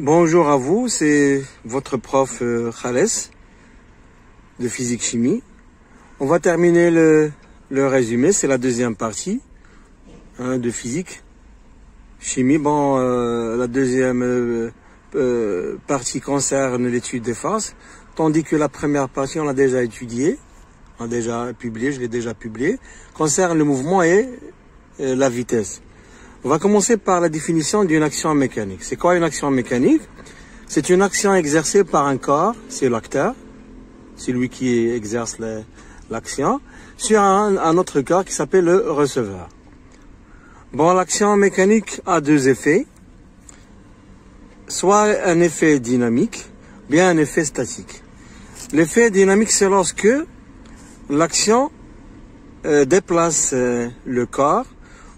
Bonjour à vous, c'est votre prof Khales de physique-chimie. On va terminer le résumé, c'est la deuxième partie de physique-chimie. La deuxième partie concerne l'étude des forces, tandis que la première partie, on l'a déjà étudiée, on l'a déjà publié, je l'ai déjà publié, concerne le mouvement et la vitesse. On va commencer par la définition d'une action mécanique. C'est quoi une action mécanique? C'est une action exercée par un corps, c'est l'acteur, c'est lui qui exerce l'action, sur un autre corps qui s'appelle le receveur. L'action mécanique a deux effets, soit un effet dynamique, bien un effet statique. L'effet dynamique, c'est lorsque l'action déplace le corps,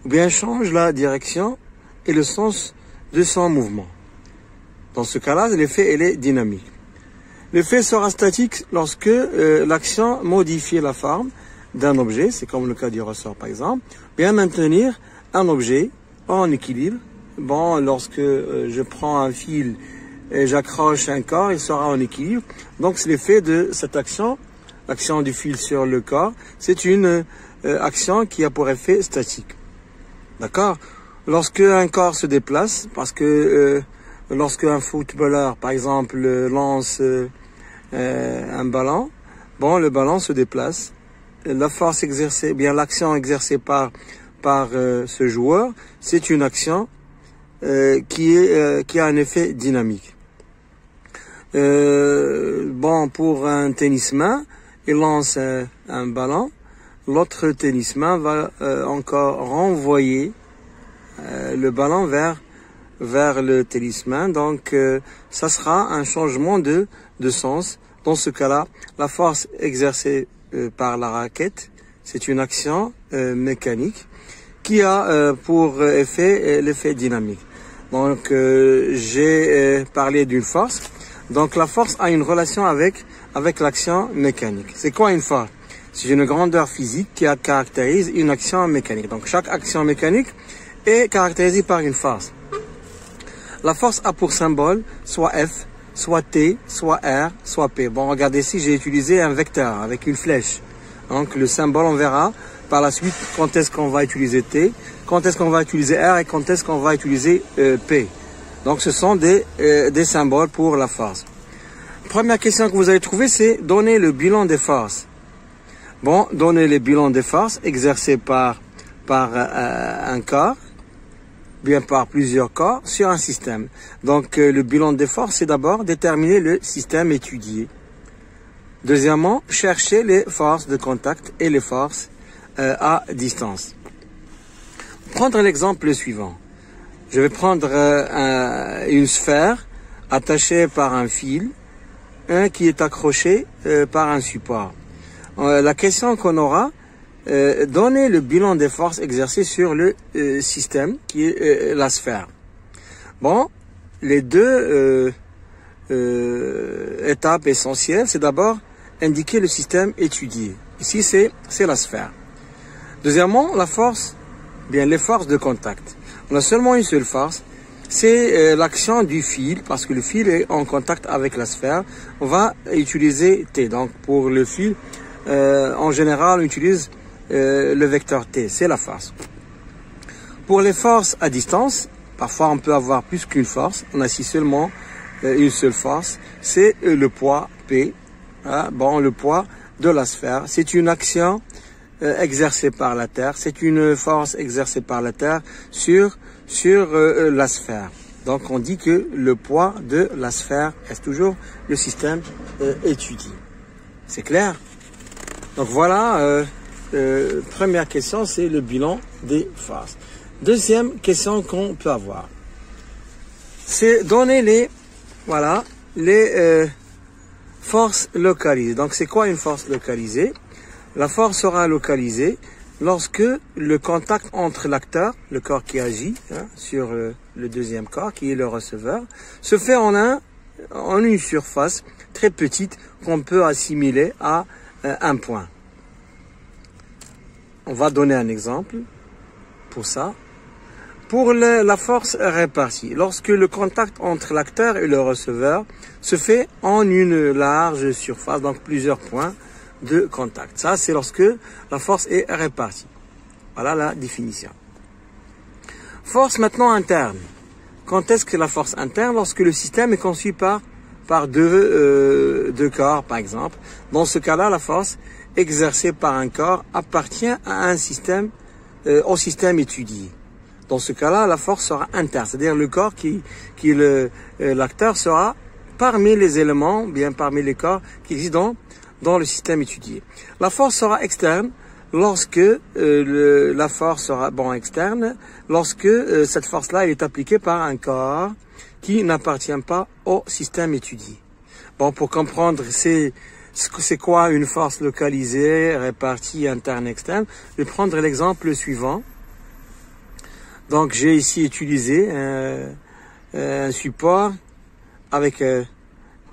ou bien change la direction et le sens de son mouvement. Dans ce cas-là, l'effet est dynamique. L'effet sera statique lorsque l'action modifie la forme d'un objet, c'est comme le cas du ressort par exemple, bien maintenir un objet en équilibre. Lorsque je prends un fil et j'accroche un corps, il sera en équilibre. Donc c'est l'effet de cette action, l'action du fil sur le corps, c'est une action qui a pour effet statique. D'accord? Lorsque un corps se déplace, parce que lorsque un footballeur, par exemple, lance un ballon, le ballon se déplace. La force exercée, bien l'action exercée par ce joueur, c'est une action qui a un effet dynamique. Pour un tennisman, il lance un ballon. L'autre tennisman va encore renvoyer le ballon vers le tennisman. Donc, ça sera un changement de sens. Dans ce cas-là, la force exercée par la raquette, c'est une action mécanique qui a pour effet l'effet dynamique. Donc, j'ai parlé d'une force. Donc, la force a une relation avec l'action mécanique. C'est quoi une force? C'est une grandeur physique qui caractérise une action mécanique. Donc, chaque action mécanique est caractérisée par une force. La force a pour symbole soit F, soit T, soit R, soit P. Regardez ici, j'ai utilisé un vecteur avec une flèche. Donc, le symbole, on verra par la suite quand est-ce qu'on va utiliser T, quand est-ce qu'on va utiliser R et quand est-ce qu'on va utiliser P. Donc, ce sont des symboles pour la force. Première question que vous allez trouver, c'est donner le bilan des forces. Donner les bilans des forces exercées par un corps, bien par plusieurs corps, sur un système. Donc, le bilan des forces, c'est d'abord déterminer le système étudié. Deuxièmement, chercher les forces de contact et les forces à distance. Prendre l'exemple suivant. Je vais prendre une sphère attachée par un fil, qui est accroché par un support. La question qu'on aura, donner le bilan des forces exercées sur le système qui est la sphère. Les deux étapes essentielles, c'est d'abord indiquer le système étudié. Ici, c'est la sphère. Deuxièmement, la force, les forces de contact. On a seulement une seule force, c'est l'action du fil, parce que le fil est en contact avec la sphère. On va utiliser T. Donc, pour le fil, en général, on utilise le vecteur T, c'est la force. Pour les forces à distance, parfois on peut avoir plus qu'une force, on a ici seulement une seule force, c'est le poids P, le poids de la sphère. C'est une action exercée par la Terre, c'est une force exercée par la Terre sur la sphère. Donc on dit que le poids de la sphère reste toujours le système étudié. C'est clair? Donc voilà, première question, c'est le bilan des forces. Deuxième question qu'on peut avoir, c'est donner les forces localisées. Donc c'est quoi une force localisée? La force sera localisée lorsque le contact entre l'acteur, le corps qui agit sur le deuxième corps, qui est le receveur, se fait en une surface très petite qu'on peut assimiler à un point. On va donner un exemple pour ça. Pour la force répartie, lorsque le contact entre l'acteur et le receveur se fait en une large surface, donc plusieurs points de contact. Ça, c'est lorsque la force est répartie. Voilà la définition. Force maintenant interne. Quand est-ce que la force interne? Lorsque le système est conçu par deux corps, par exemple. Dans ce cas-là, la force exercée par un corps appartient à un système, au système étudié. Dans ce cas-là, la force sera interne, c'est-à-dire le corps l'acteur sera parmi les éléments, bien parmi les corps qui existent dans le système étudié. La force sera externe lorsque la force sera externe lorsque cette force-là est appliquée par un corps qui n'appartient pas au système étudié. Bon, pour comprendre c'est quoi une force localisée, répartie, interne, externe, je vais prendre l'exemple suivant. Donc j'ai ici utilisé un support avec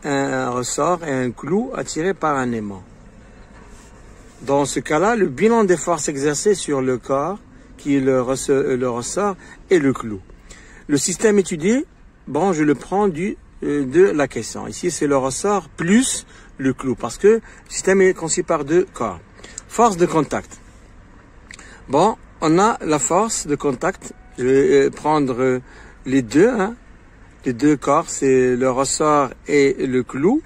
un ressort et un clou attiré par un aimant. Dans ce cas-là, le bilan des forces exercées sur le corps, qui est le ressort et le clou. Le système étudié, bon, je le prends de la question. Ici, c'est le ressort plus le clou, parce que le système est conçu par deux corps. Force de contact. Bon, on a la force de contact. Je vais prendre les deux, les deux corps, c'est le ressort et le clou,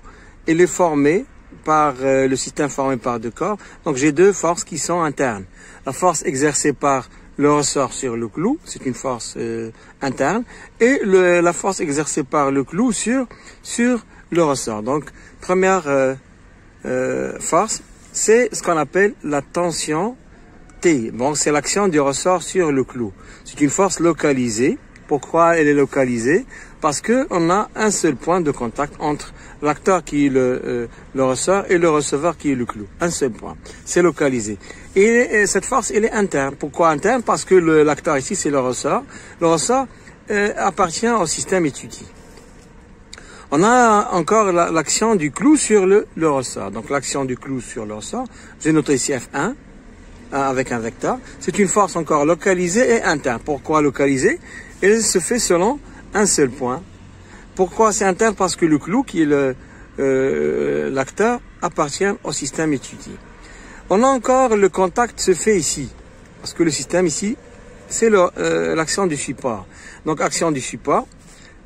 et les former par le système formé par deux corps. Donc j'ai deux forces qui sont internes. La force exercée par le ressort sur le clou, c'est une force interne, et la force exercée par le clou sur le ressort. Donc première force, c'est ce qu'on appelle la tension T. Bon, c'est l'action du ressort sur le clou. C'est une force localisée. Pourquoi elle est localisée? Parce que on a un seul point de contact entre l'acteur qui est le ressort et le receveur qui est le clou. Un seul point. C'est localisé. Et cette force, elle est interne. Pourquoi interne? Parce que l'acteur ici, c'est le ressort. Le ressort appartient au système étudié. On a encore l'action du clou sur le ressort. Donc l'action du clou sur le ressort, j'ai noté ici F1 avec un vecteur. C'est une force encore localisée et interne. Pourquoi localisée? Elle se fait selon un seul point. Pourquoi c'est interne? Parce que le clou, qui est l'acteur, appartient au système étudié. On a encore le contact se fait ici. Parce que le système ici, c'est l'action du support. Donc action du support,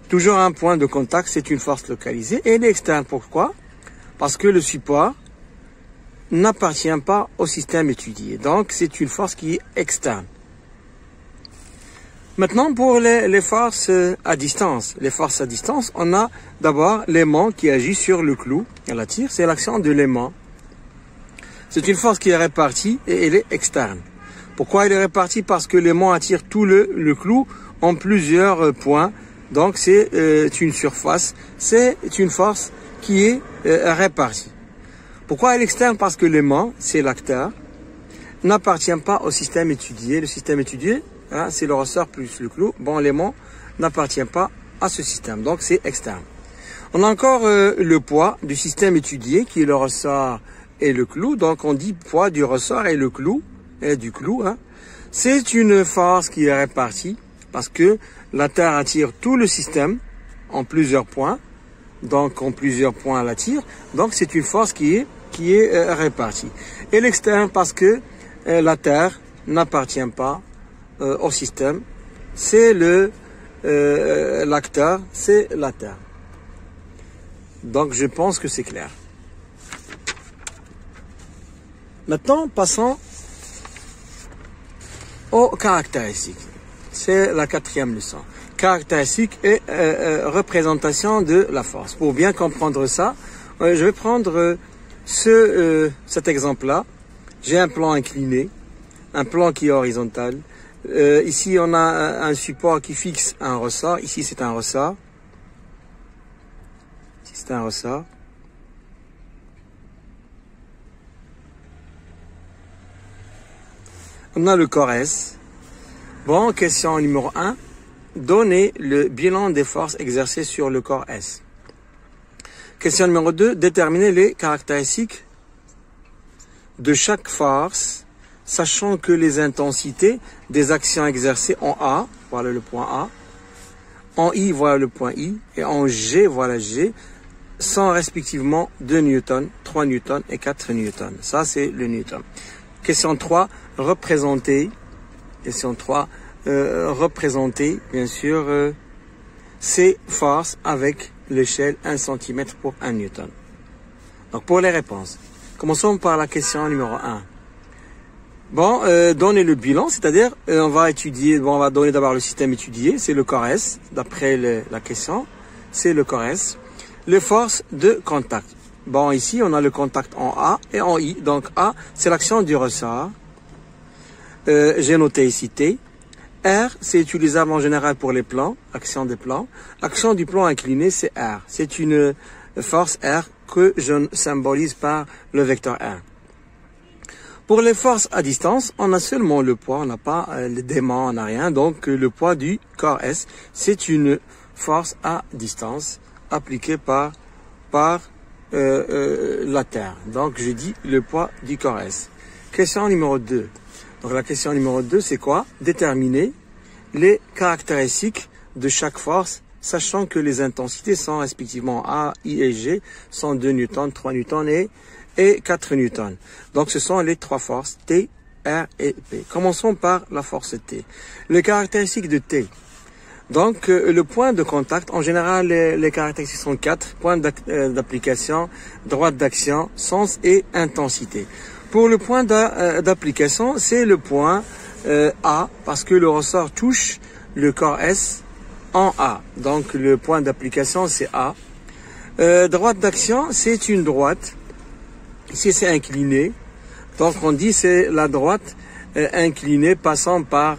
toujours un point de contact, c'est une force localisée. Et elle est externe. Pourquoi? Parce que le support n'appartient pas au système étudié. Donc c'est une force qui est externe. Maintenant, pour les forces à distance. Les forces à distance, on a d'abord l'aimant qui agit sur le clou. Elle attire, c'est l'action de l'aimant. C'est une force qui est répartie et elle est externe. Pourquoi elle est répartie? Parce que l'aimant attire tout le clou en plusieurs points. Donc c'est une surface. C'est une force qui est répartie. Pourquoi elle est externe? Parce que l'aimant, c'est l'acteur, n'appartient pas au système étudié. Le système étudié, c'est le ressort plus le clou. Bon, l'aimant n'appartient pas à ce système, donc c'est externe. On a encore le poids du système étudié, qui est le ressort et le clou. Donc on dit poids du ressort et le clou, et du clou. C'est une force qui est répartie, parce que la Terre attire tout le système en plusieurs points. Donc en plusieurs points elle attire. Donc c'est une force qui est répartie. Et l'externe, parce que la Terre n'appartient pas au système, c'est l'acteur, c'est la Terre. Donc je pense que c'est clair. Maintenant, passons aux caractéristiques. C'est la quatrième leçon. Caractéristiques et représentation de la force. Pour bien comprendre ça, je vais prendre cet exemple-là. J'ai un plan incliné, un plan qui est horizontal. Ici, on a un support qui fixe un ressort. Ici, c'est un ressort. Ici, c'est un ressort. On a le corps S. Bon, question numéro 1. Donnez le bilan des forces exercées sur le corps S. Question numéro 2. Déterminez les caractéristiques de chaque force, sachant que les intensités des actions exercées en A voilà le point A. En I, voilà le point I. Et en G, voilà G. Sont respectivement 2 newtons, 3 newtons et 4 newtons. Ça, c'est le newton. Question 3, représenter. Question 3, représenter, bien sûr, ces forces avec l'échelle 1 cm pour 1 newton. Donc, pour les réponses, commençons par la question numéro 1. Bon, donner le bilan, c'est-à-dire, on va étudier, bon, on va donner d'abord le système étudié, c'est le corps S, d'après la question, c'est le corps S. Les forces de contact. Bon, ici, on a le contact en A et en I. Donc, A, c'est l'action du ressort. J'ai noté ici T. R, c'est utilisable en général pour les plans, action des plans. Action du plan incliné, c'est R. C'est une force R que je symbolise par le vecteur R. Pour les forces à distance, on a seulement le poids, on n'a pas les démons, on n'a rien. Donc, le poids du corps S, c'est une force à distance appliquée par la Terre. Donc, je dis le poids du corps S. Question numéro 2. Donc, la question numéro 2, c'est quoi? Déterminer les caractéristiques de chaque force, sachant que les intensités sont respectivement A, I et G, sont 2 newtons, 3 newtons et 4 newtons. Donc, ce sont les trois forces T, R et P. Commençons par la force T. Les caractéristiques de T. Donc, le point de contact, en général, les caractéristiques sont 4. Point d'application, droite d'action, sens et intensité. Pour le point d'application, c'est le point A, parce que le ressort touche le corps S en A. Donc, le point d'application, c'est A. Droite d'action, c'est une droite. Ici, c'est incliné. Donc, on dit c'est la droite inclinée passant par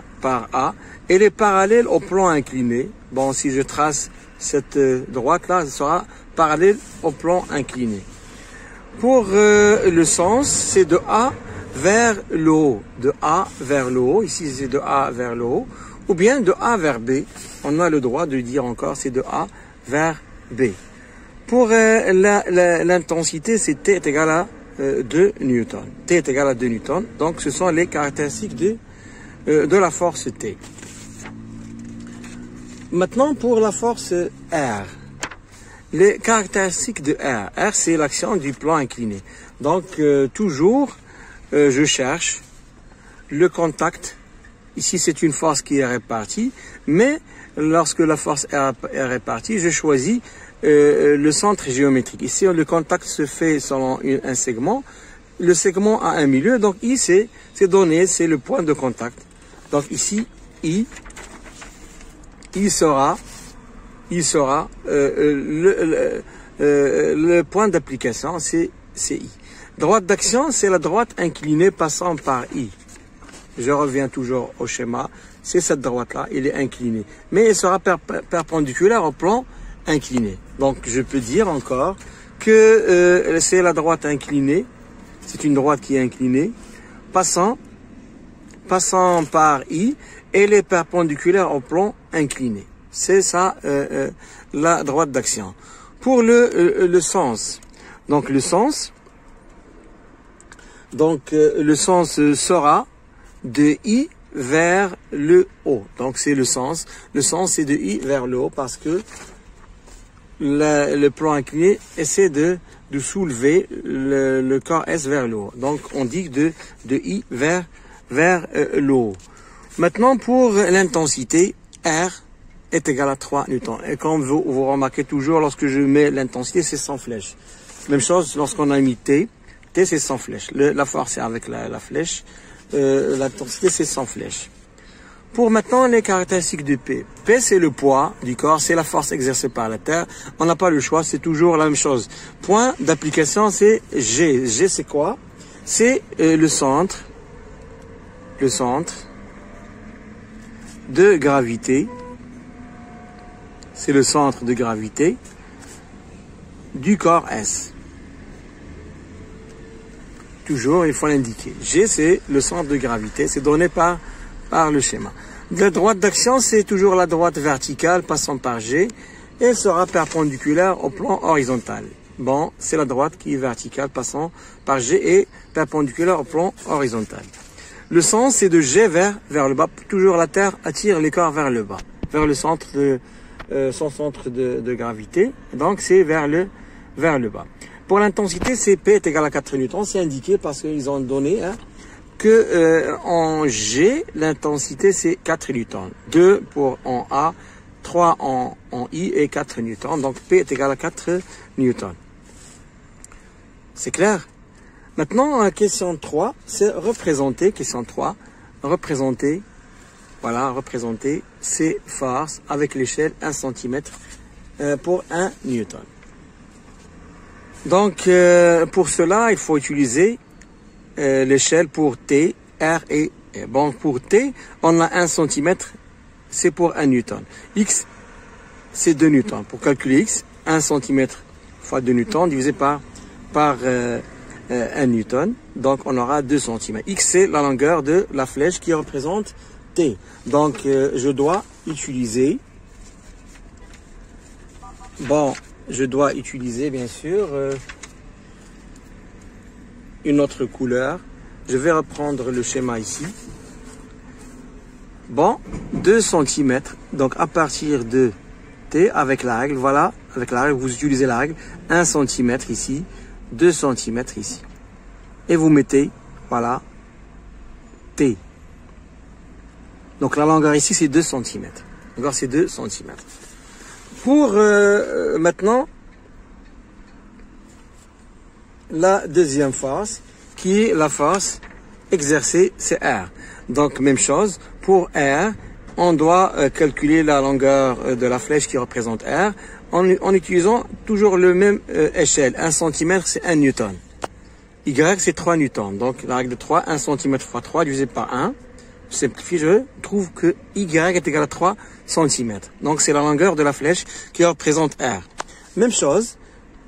A. Elle est parallèle au plan incliné. Bon, si je trace cette droite-là, elle sera parallèle au plan incliné. Pour le sens, c'est de A vers le haut. De A vers le haut. Ici, c'est de A vers le haut. Ou bien de A vers B. On a le droit de dire encore, c'est de A vers B. Pour l'intensité, c'est T est égal à 2 newtons. T est égal à 2 newtons. Donc, ce sont les caractéristiques de la force T. Maintenant, pour la force R. Les caractéristiques de R. R, c'est l'action du plan incliné. Donc, toujours, je cherche le contact. Ici, c'est une force qui est répartie. Mais, lorsque la force R est répartie, je choisis le centre géométrique. Ici, le contact se fait selon un segment. Le segment a un milieu. Donc, I, c'est donné, c'est le point de contact. Donc, ici, I sera le point d'application, c'est I. Droite d'action, c'est la droite inclinée passant par I. Je reviens toujours au schéma. C'est cette droite-là, elle est inclinée. Mais elle sera perpendiculaire au plan incliné. Donc, je peux dire encore que c'est la droite inclinée. C'est une droite qui est inclinée. Passant par I, elle est perpendiculaire au plan incliné. C'est ça, la droite d'action. Pour le sens, donc le sens sera de I vers le haut. Donc c'est le sens. Le sens c'est de I vers le haut parce que le plan incliné essaie de soulever le corps S vers le haut. Donc on dit de I vers le haut. Maintenant, pour l'intensité, R est égal à 3 newtons. Et comme vous remarquez toujours, lorsque je mets l'intensité, c'est sans flèche. Même chose lorsqu'on a mis T. T, c'est sans flèche. La force, c'est avec la flèche. L'intensité, c'est sans flèche. Pour maintenant, les caractéristiques de P. P, c'est le poids du corps, c'est la force exercée par la Terre. On n'a pas le choix, c'est toujours la même chose. Point d'application, c'est G. G, c'est quoi? C'est le centre de gravité, c'est le centre de gravité du corps S. Toujours, il faut l'indiquer. G, c'est le centre de gravité, c'est donné par le schéma. La droite d'action, c'est toujours la droite verticale passant par G, et elle sera perpendiculaire au plan horizontal. Bon, c'est la droite qui est verticale passant par G et perpendiculaire au plan horizontal. Le sens, c'est de G vers le bas. Toujours la Terre attire les corps vers le bas, vers le centre de son centre de gravité. Donc, c'est vers le bas. Pour l'intensité, c'est P est égal à 4 newtons. C'est indiqué parce qu'ils ont donné que en G, l'intensité, c'est 4 newtons. 2 pour en A, 3 en I et 4 newtons. Donc, P est égal à 4 newtons. C'est clair? Maintenant, question 3, c'est représenter, question 3, représenter ces forces avec l'échelle 1 cm pour 1 newton. Donc, pour cela, il faut utiliser l'échelle pour T, R et E. Bon, pour T, on a 1 cm, c'est pour 1 newton. X, c'est 2 newtons. Pour calculer X, 1 cm fois 2 newtons divisé par 1 newton. Donc, on aura 2 cm. X, c'est la longueur de la flèche qui représente T. Donc, je dois utiliser, bien sûr, une autre couleur. Je vais reprendre le schéma ici. Bon, 2 cm. Donc, à partir de T, avec la règle, voilà, avec la règle, vous utilisez la règle, 1 cm ici, 2 cm ici. Et vous mettez, voilà, T. Donc, la longueur ici, c'est 2 cm. D'accord, c'est 2 cm. Pour maintenant, la deuxième force, qui est la force exercée, c'est R. Donc, même chose, pour R, on doit calculer la longueur de la flèche qui représente R en utilisant toujours le même échelle. 1 cm, c'est 1 newton. Y, c'est 3 newtons. Donc, la règle de 3, 1 cm fois 3 divisé par 1. Je simplifie, je trouve que Y est égal à 3 cm. Donc, c'est la longueur de la flèche qui représente R. Même chose,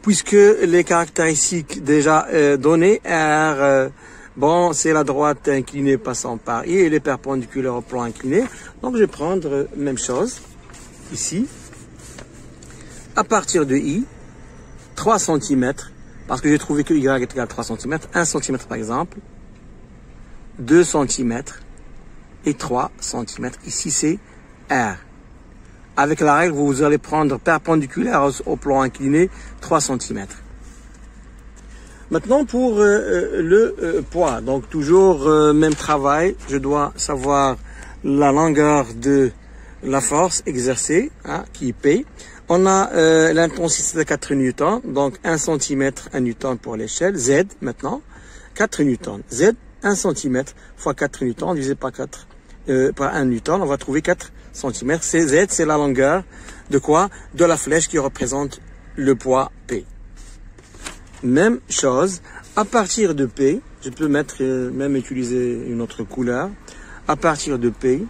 puisque les caractéristiques déjà données, R, bon, c'est la droite inclinée passant par I et les perpendiculaires au plan incliné. Donc, je vais prendre même chose, ici. À partir de I, 3 cm, parce que j'ai trouvé que Y est égal à 3 cm, 1 cm par exemple, 2 cm et 3 cm. Ici, c'est R. Avec la règle, vous allez prendre perpendiculaire au plan incliné, 3 cm. Maintenant, pour le poids, donc toujours même travail, je dois savoir la longueur de la force exercée, qui est P. On a l'intensité de 4 newtons, donc 1 cm, 1 newton pour l'échelle. Z, maintenant, 4 newtons. Z, 1 cm fois 4 newtons divisé par 1 newton, on va trouver 4 cm. Z, c'est la longueur de quoi? De la flèche qui représente le poids P. Même chose, à partir de P, je peux même utiliser une autre couleur. À partir de P,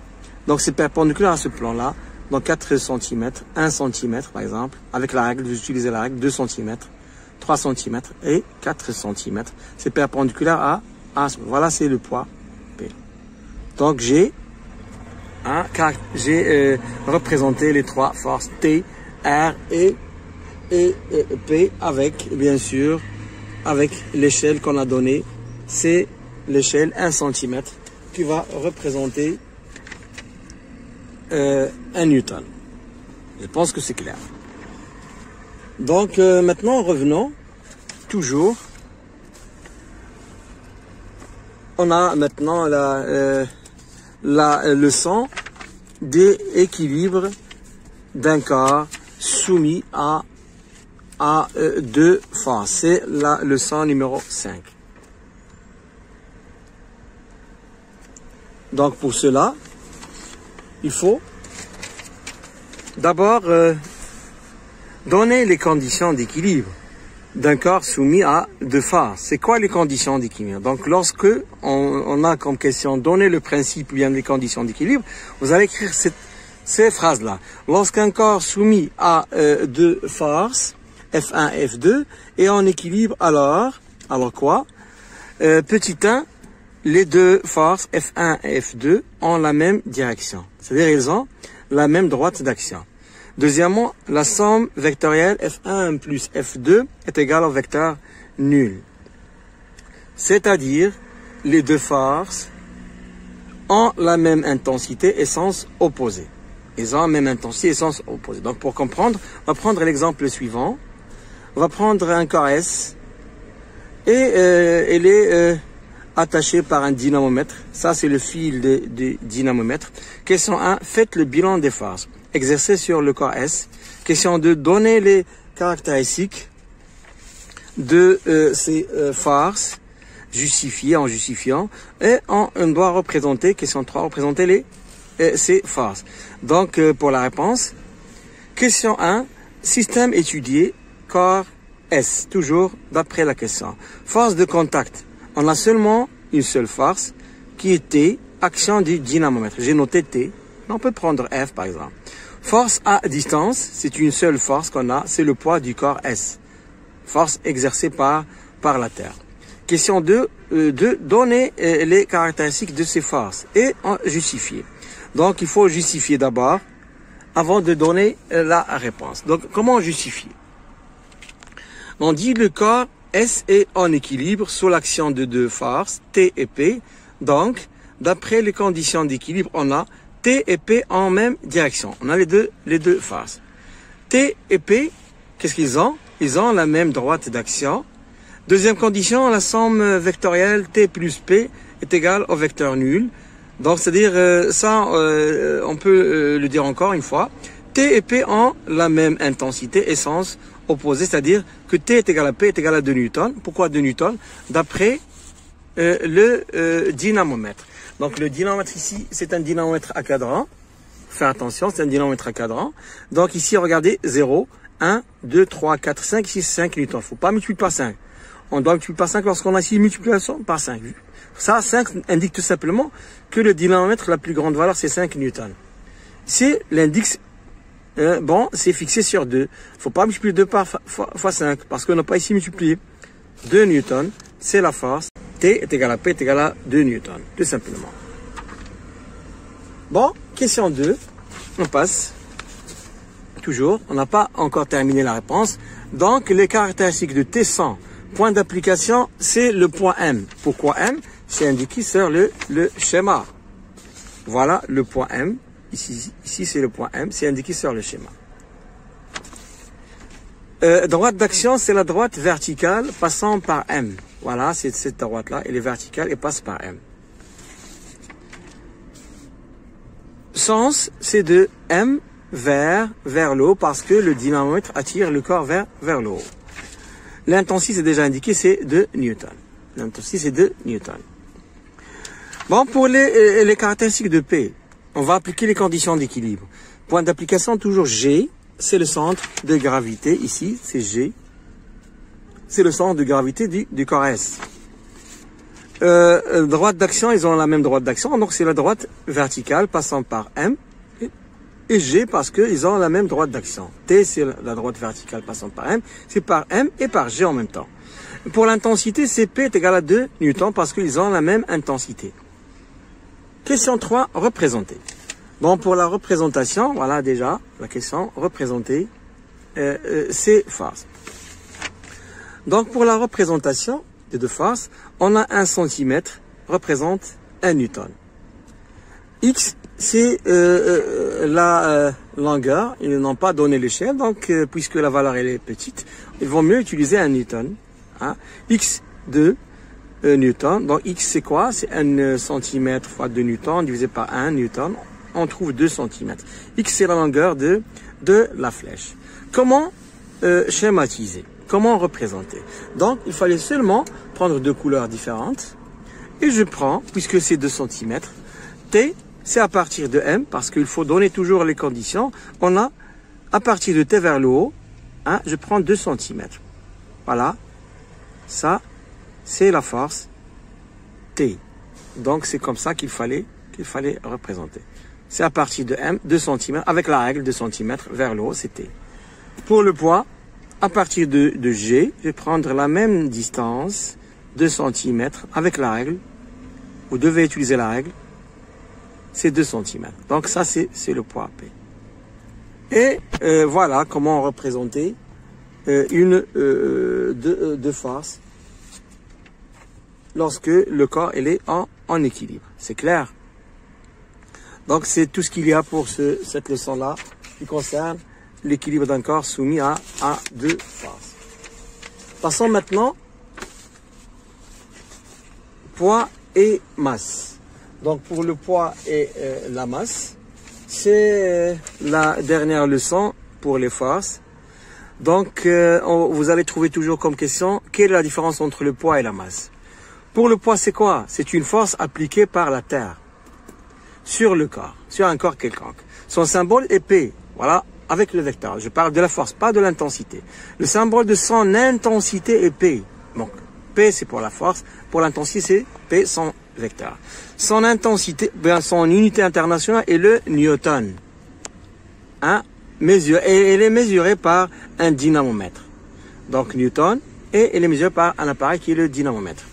donc c'est perpendiculaire à ce plan-là, donc 4 cm, 1 cm par exemple, avec la règle, vous utilisez la règle, 2 cm, 3 cm et 4 cm. C'est perpendiculaire à voilà, c'est le poids P. Donc j'ai représenté les trois forces T, R et P avec, bien sûr, avec l'échelle qu'on a donnée. C'est l'échelle 1 cm qui va représenter 1 newton. Je pense que c'est clair. Donc maintenant, revenons toujours. On a maintenant la leçon des équilibres d'un corps soumis à deux forces. C'est la leçon numéro 5. Donc pour cela, il faut d'abord donner les conditions d'équilibre d'un corps soumis à deux forces. C'est quoi les conditions d'équilibre? Donc lorsque on a comme question donner le principe ou bien les conditions d'équilibre, vous allez écrire ces phrases-là. Lorsqu'un corps soumis à deux forces, F1 et F2, est en équilibre, alors quoi? Petit 1, les deux forces F1 et F2 ont la même direction. C'est-à-dire ils ont la même droite d'action. Deuxièmement, la somme vectorielle F1 plus F2 est égale au vecteur nul. C'est-à-dire les deux forces ont la même intensité et sens opposés. Ils ont la même intensité et sens opposés. Donc pour comprendre, on va prendre l'exemple suivant. On va prendre un corps S et elle est attachée par un dynamomètre. Ça c'est le fil du dynamomètre. Question 1, faites le bilan des forces exercées sur le corps S. Question 2, donnez les caractéristiques de ces forces justifiées en justifiant. Et on doit représenter, question 3, représenter ces forces. Donc pour la réponse, question 1, système étudié, corps S, toujours d'après la question. Force de contact, on a seulement une seule force qui est T, action du dynamomètre. J'ai noté T, mais on peut prendre F par exemple. Force à distance, c'est une seule force qu'on a, c'est le poids du corps S. Force exercée par la Terre. Question 2, donner les caractéristiques de ces forces et en justifier. Donc il faut justifier d'abord avant de donner la réponse. Donc comment justifier? On dit le corps S est en équilibre sous l'action de deux forces, T et P. Donc, d'après les conditions d'équilibre, on a T et P en même direction. On a les deux forces. T et P, qu'est-ce qu'ils ont? Ils ont la même droite d'action. Deuxième condition, la somme vectorielle T plus P est égale au vecteur nul. Donc, c'est-à-dire, on peut le dire encore une fois. T et P ont la même intensité et sens opposé, c'est-à-dire que T est égal à P est égal à 2 newtons. Pourquoi 2 newtons? D'après le dynamomètre. Donc le dynamomètre ici, c'est un dynamomètre à cadran. Faites attention, c'est un dynamomètre à cadran. Donc ici, regardez, 0, 1, 2, 3, 4, 5, 6, 5 newtons. Il ne faut pas multiplier par 5. On doit multiplier par 5 lorsqu'on a ici une multiplication par 5. Ça, 5 indique tout simplement que le dynamomètre, la plus grande valeur, c'est 5 newtons. C'est l'indice. Bon, c'est fixé sur 2. Il ne faut pas multiplier 2 fois 5, parce qu'on n'a pas ici multiplié. 2 newtons, c'est la force. T est égal à P est égal à 2 newtons, tout simplement. Bon, question 2. On passe. Toujours, on n'a pas encore terminé la réponse. Donc, les caractéristiques de T100, point d'application, c'est le point M. Pourquoi M? C'est indiqué sur le schéma. Voilà le point M. Ici c'est le point M, c'est indiqué sur le schéma. Droite d'action, c'est la droite verticale passant par M. Voilà, c'est cette droite-là, elle est verticale et passe par M. Sens, c'est de M vers le haut parce que le dynamomètre attire le corps vers le haut. L'intensité, c'est déjà indiqué, c'est 2 newtons. L'intensité, c'est 2 newtons. Bon, pour les caractéristiques de P, on va appliquer les conditions d'équilibre. Point d'application, toujours G, c'est le centre de gravité. Ici, c'est G. C'est le centre de gravité du corps S. Droite d'action, ils ont la même droite d'action. Donc, c'est la droite verticale passant par M. Et G parce qu'ils ont la même droite d'action. T, c'est la droite verticale passant par M. C'est par M et par G en même temps. Pour l'intensité, P est égal à 2 newtons parce qu'ils ont la même intensité. Question 3, représenter. Bon, pour la représentation, voilà déjà la question, représenter ces forces. Donc, pour la représentation des deux forces, on a 1 centimètre représente 1 newton. X, c'est la longueur. Ils n'ont pas donné l'échelle, donc puisque la valeur elle est petite, ils vont mieux utiliser 1 newton. Hein. X, 2 newton. Donc X, c'est quoi? C'est 1 cm fois 2 newtons divisé par 1 newton. On trouve 2 cm. X, c'est la longueur de la flèche. Comment schématiser? Comment représenter? Donc, il fallait seulement prendre 2 couleurs différentes. Et je prends, puisque c'est 2 cm, T, c'est à partir de M, parce qu'il faut donner toujours les conditions. On a, à partir de T vers le haut, hein, je prends 2 cm. Voilà. Ça, c'est la force T. Donc, c'est comme ça qu'il fallait représenter. C'est à partir de M, 2 cm, avec la règle 2 cm vers le haut, c'est T. Pour le poids, à partir de G, je vais prendre la même distance, 2 cm, avec la règle. Vous devez utiliser la règle. C'est 2 cm. Donc ça, c'est le poids P. Et voilà comment représenter deux forces lorsque le corps il est en équilibre. C'est clair? Donc c'est tout ce qu'il y a pour cette leçon-là qui concerne l'équilibre d'un corps soumis à deux phases. Passons maintenant poids et masse. Donc pour le poids et la masse, c'est la dernière leçon pour les forces. Donc vous allez trouver toujours comme question, quelle est la différence entre le poids et la masse? Pour le poids, c'est quoi? C'est une force appliquée par la Terre sur le corps, sur un corps quelconque. Son symbole est P, voilà, avec le vecteur. Je parle de la force, pas de l'intensité. Le symbole de son intensité est P. Donc P c'est pour la force, pour l'intensité c'est P son vecteur. Son intensité, bien, son unité internationale est le newton. Hein? Et elle est mesurée par un dynamomètre. Donc newton, et elle est mesurée par un appareil qui est le dynamomètre.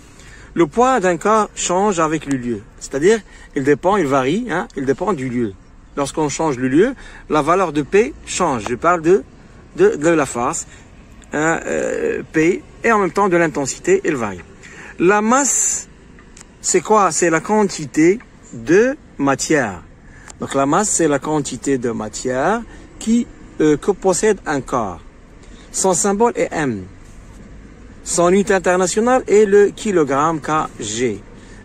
Le poids d'un corps change avec le lieu. C'est-à-dire, il varie, hein, il dépend du lieu. Lorsqu'on change le lieu, la valeur de P change. Je parle de la force, hein, P, et en même temps de l'intensité, elle varie. La masse, c'est quoi? C'est la quantité de matière. Donc la masse, c'est la quantité de matière que possède un corps. Son symbole est M. Son unité internationale est le kilogramme kg.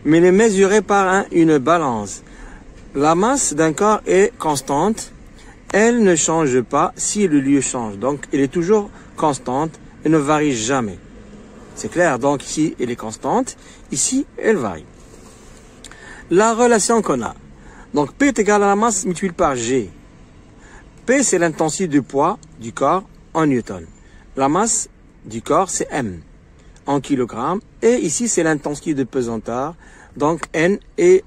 Mais elle est mesurée par une balance. La masse d'un corps est constante. Elle ne change pas si le lieu change. Donc elle est toujours constante et ne varie jamais. C'est clair? Donc ici, elle est constante. Ici, elle varie. La relation qu'on a. Donc P est égal à la masse multipliée par G. P, c'est l'intensité du poids du corps en newton. La masse du corps, c'est M en kilogrammes. Et ici, c'est l'intensité de pesanteur. Donc N et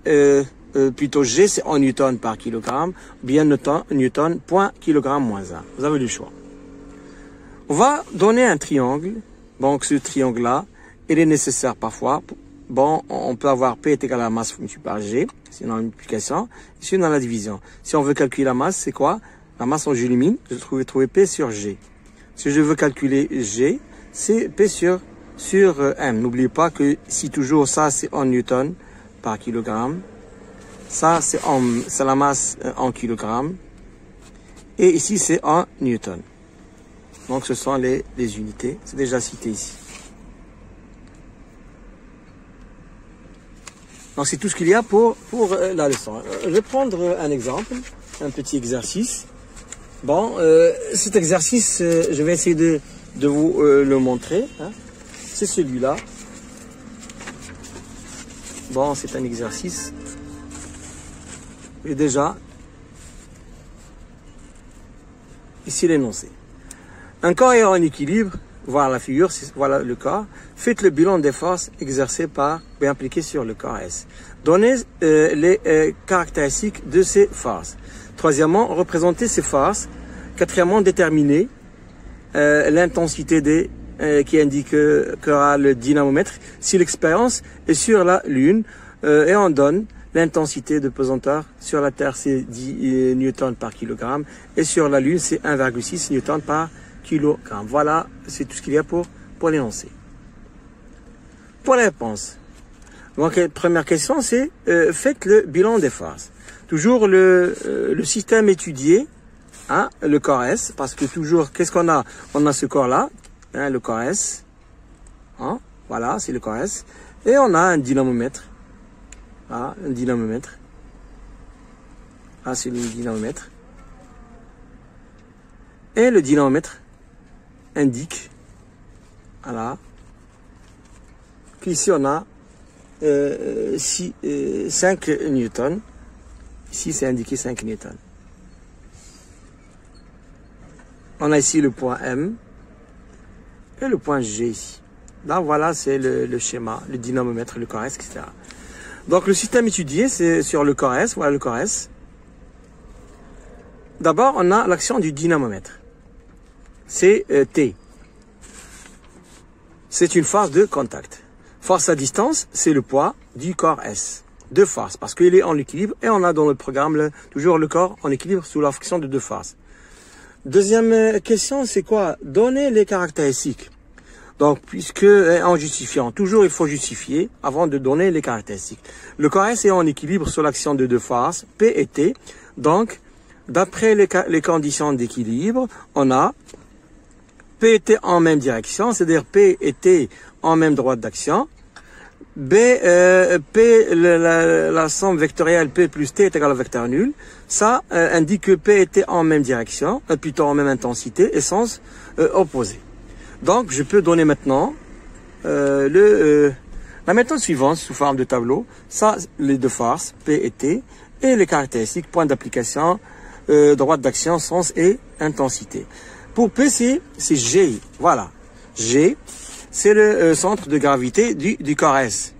plutôt G, c'est en newton par kilogramme. Bien newton, point kilogramme moins 1. Vous avez le choix. On va donner un triangle. Donc ce triangle-là, il est nécessaire parfois. Bon, on peut avoir P est égal à la masse multipliée par G. C'est dans la multiplication. Ici, dans la division. Si on veut calculer la masse, c'est quoi? La masse, j'élimine. Je trouve P sur G. Si je veux calculer G, c'est P sur M. N'oubliez pas que si toujours ça, c'est en newton par kilogramme. Ça, c'est la masse en kilogramme. Et ici, c'est en newton. Donc, ce sont les unités. C'est déjà cité ici. Donc, c'est tout ce qu'il y a pour la leçon. Je vais prendre un exemple, un petit exercice. Bon, cet exercice, je vais essayer de vous le montrer. Hein. C'est celui-là. Bon, c'est un exercice. Et déjà, ici l'énoncé. Un corps est en équilibre, voilà la figure, voilà le corps. Faites le bilan des forces exercées par et appliquées sur le corps S. Donnez les caractéristiques de ces forces. Troisièmement, représentez ces forces. Quatrièmement, déterminez l'intensité qui indiquera le dynamomètre si l'expérience est sur la Lune et on donne l'intensité de pesanteur sur la Terre, c'est 10 newtons par kilogramme et sur la Lune, c'est 1,6 newtons par kilogramme. Voilà, c'est tout ce qu'il y a pour l'énoncé. Pour la réponse, donc première question, c'est faites le bilan des forces. Toujours le système étudié, hein, le corps S, parce que toujours, qu'est-ce qu'on a? On a ce corps-là, hein, le corps S, hein, voilà, c'est le corps S, et on a un dynamomètre, ah, un dynamomètre, ah, c'est le dynamomètre, et le dynamomètre indique, voilà, qu'ici on a 5 newtons, ici c'est indiqué 5 newtons. On a ici le point M et le point G ici. Là, voilà, c'est le schéma, le dynamomètre, le corps S, etc. Donc, le système étudié, c'est sur le corps S. Voilà le corps S. D'abord, on a l'action du dynamomètre. C'est T. C'est une force de contact. Force à distance, c'est le poids du corps S. Deux forces, parce qu'il est en équilibre et on a dans le programme toujours le corps en équilibre sous la fonction de deux forces. Deuxième question, c'est quoi? Donner les caractéristiques. Donc, en justifiant, toujours il faut justifier avant de donner les caractéristiques. Le carré est en équilibre sur l'action de deux faces, P et T. Donc, d'après les conditions d'équilibre, on a P et T en même direction, c'est-à-dire P et T en même droite d'action. La somme vectorielle P plus T est égale au vecteur nul. Ça indique que P et T en même direction, plutôt en même intensité, et sens opposé. Donc, je peux donner maintenant la méthode suivante sous forme de tableau. Ça, les deux faces, P et T, et les caractéristiques, point d'application, droite d'action, sens et intensité. Pour P, c'est G. Voilà. G, c'est le centre de gravité du corps S.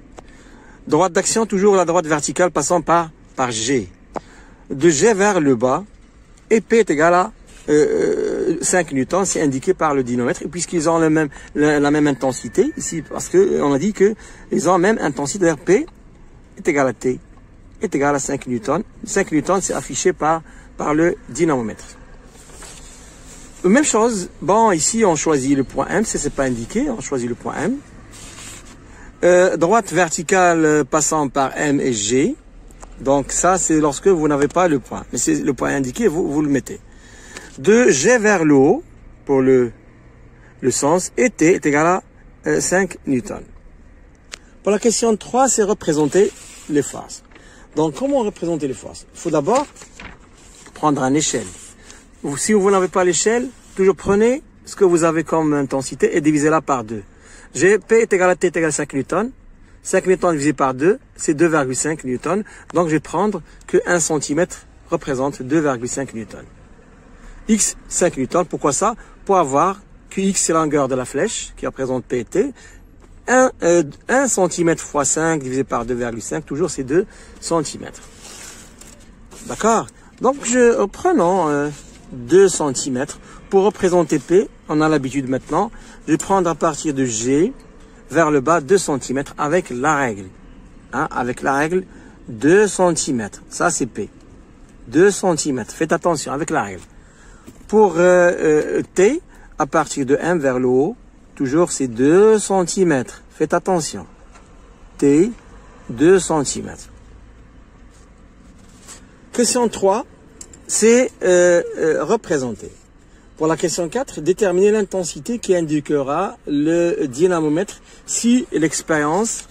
Droite d'action, toujours la droite verticale passant par G. De G vers le bas, et P est égal à 5 newtons, c'est indiqué par le dynamomètre, et puisqu'ils ont la même intensité, ici, parce qu'on a dit qu'ils ont la même intensité, P est égal à T, est égal à 5 newtons. 5 newtons, c'est affiché par le dynamomètre. Même chose, bon, ici, on choisit le point M, c'est pas indiqué, on choisit le point M. Droite verticale passant par M et G. Donc ça, c'est lorsque vous n'avez pas le point. Mais c'est le point indiqué, vous le mettez. De G vers le haut, pour le sens, et T est égal à 5 newtons. Pour la question 3, c'est représenter les faces. Donc, comment représenter les faces? Il faut d'abord prendre une échelle. Si vous n'avez pas l'échelle, toujours prenez ce que vous avez comme intensité et divisez-la par 2. P est égal à T est égal à 5 newtons. 5 newtons divisé par 2, c'est 2,5 newtons. Donc, je vais prendre que 1 cm représente 2,5 newtons. X, 5 newtons. Pourquoi ça? Pour avoir que X, c'est la longueur de la flèche, qui représente P et T. 1 cm fois 5 divisé par 2,5, toujours c'est 2 cm. D'accord? Donc, prenons 2 cm pour représenter P. On a l'habitude maintenant. Je vais prendre à partir de G vers le bas 2 cm avec la règle. Hein, avec la règle 2 cm. Ça, c'est P. 2 cm. Faites attention avec la règle. Pour T, à partir de M vers le haut, toujours c'est 2 cm. Faites attention. T, 2 cm. Question 3, c'est représenter. Pour la question 4, déterminer l'intensité qui indiquera le dynamomètre si l'expérience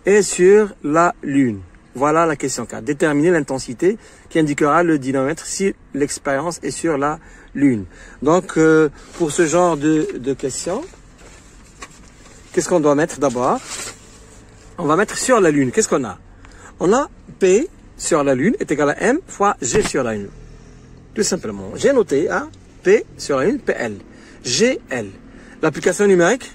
est sur la Lune. Voilà la question 4. Déterminer l'intensité qui indiquera le dynamomètre si l'expérience est sur la Lune. Donc, pour ce genre de questions, qu'est-ce qu'on doit mettre d'abord? On va mettre sur la Lune. Qu'est-ce qu'on a? On a P sur la Lune est égal à M fois G sur la Lune. Tout simplement. J'ai noté, hein, P sur la Lune, PL. GL. L'application numérique,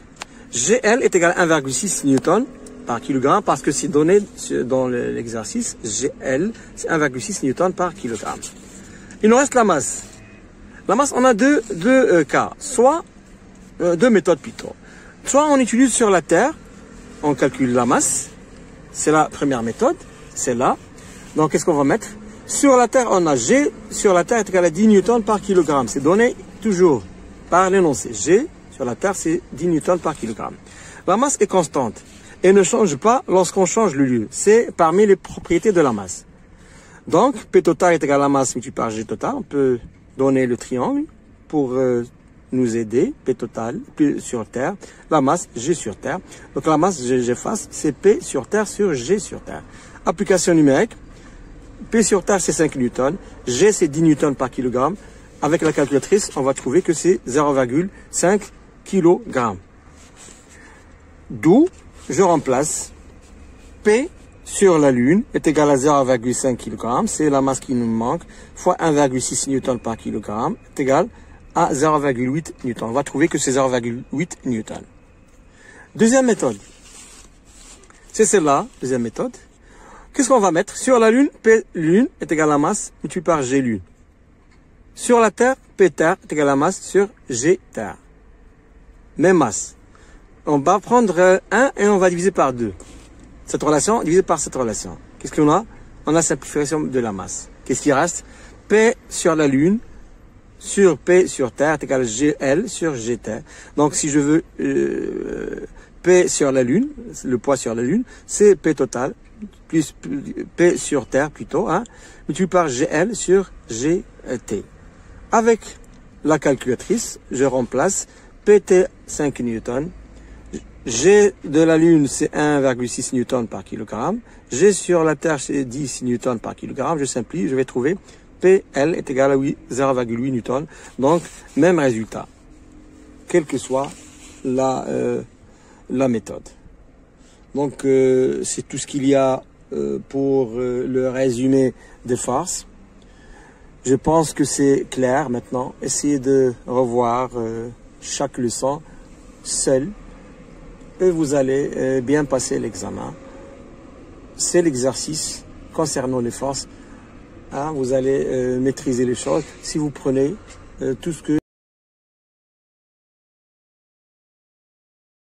GL est égal à 1,6 newton par kilogramme parce que c'est donné dans l'exercice. GL, c'est 1,6 newton par kilogramme. Il nous reste la masse. La masse, on a deux cas. Soit, deux méthodes plutôt. Soit on utilise sur la Terre, on calcule la masse. C'est la première méthode. C'est là. Donc, qu'est-ce qu'on va mettre? Sur la Terre, on a G sur la Terre est égal à 10 newtons par kilogramme. C'est donné toujours par l'énoncé. G sur la Terre, c'est 10 newtons par kilogramme. La masse est constante et ne change pas lorsqu'on change le lieu. C'est parmi les propriétés de la masse. Donc, P total est égal à la masse multiplié par G total. On peut donner le triangle pour nous aider. P total, P sur Terre, la masse G sur Terre. Donc, la masse, j'efface, c'est P sur Terre sur G sur Terre. Application numérique. P sur Terre, c'est 5 newtons. G, c'est 10 newtons par kilogramme. Avec la calculatrice, on va trouver que c'est 0,5 kg. D'où, je remplace P sur la Lune est égal à 0,5 kg. C'est la masse qui nous manque. Fois 1,6 newtons par kilogramme est égal à 0,8 newtons. On va trouver que c'est 0,8 newtons. Deuxième méthode. C'est celle-là, deuxième méthode. Qu'est-ce qu'on va mettre? Sur la Lune, P Lune est égal à la masse multiplié par G Lune. Sur la Terre, P Terre est égal à la masse sur G Terre. Même masse. On va prendre 1 et on va diviser par 2. Cette relation divisée par cette relation. Qu'est-ce qu'on a? On a simplification de la masse. Qu'est-ce qui reste? P sur la Lune sur P sur terre est égal à GL sur GT. Donc si je veux P sur la Lune, le poids sur la Lune, c'est P total, plus P sur terre plutôt, hein, multiplié par GL sur GT. Avec la calculatrice, je remplace PT 5 newtons, G de la Lune c'est 1,6 newton par kilogramme, G sur la Terre c'est 10 newtons par kilogramme, je simplifie, je vais trouver PL est égal à 0,8 newton, donc même résultat, quelle que soit la méthode. Donc c'est tout ce qu'il y a pour le résumé des forces. Je pense que c'est clair maintenant. Essayez de revoir chaque leçon seul et vous allez bien passer l'examen. C'est l'exercice concernant les forces. Hein, vous allez maîtriser les choses si vous prenez tout ce que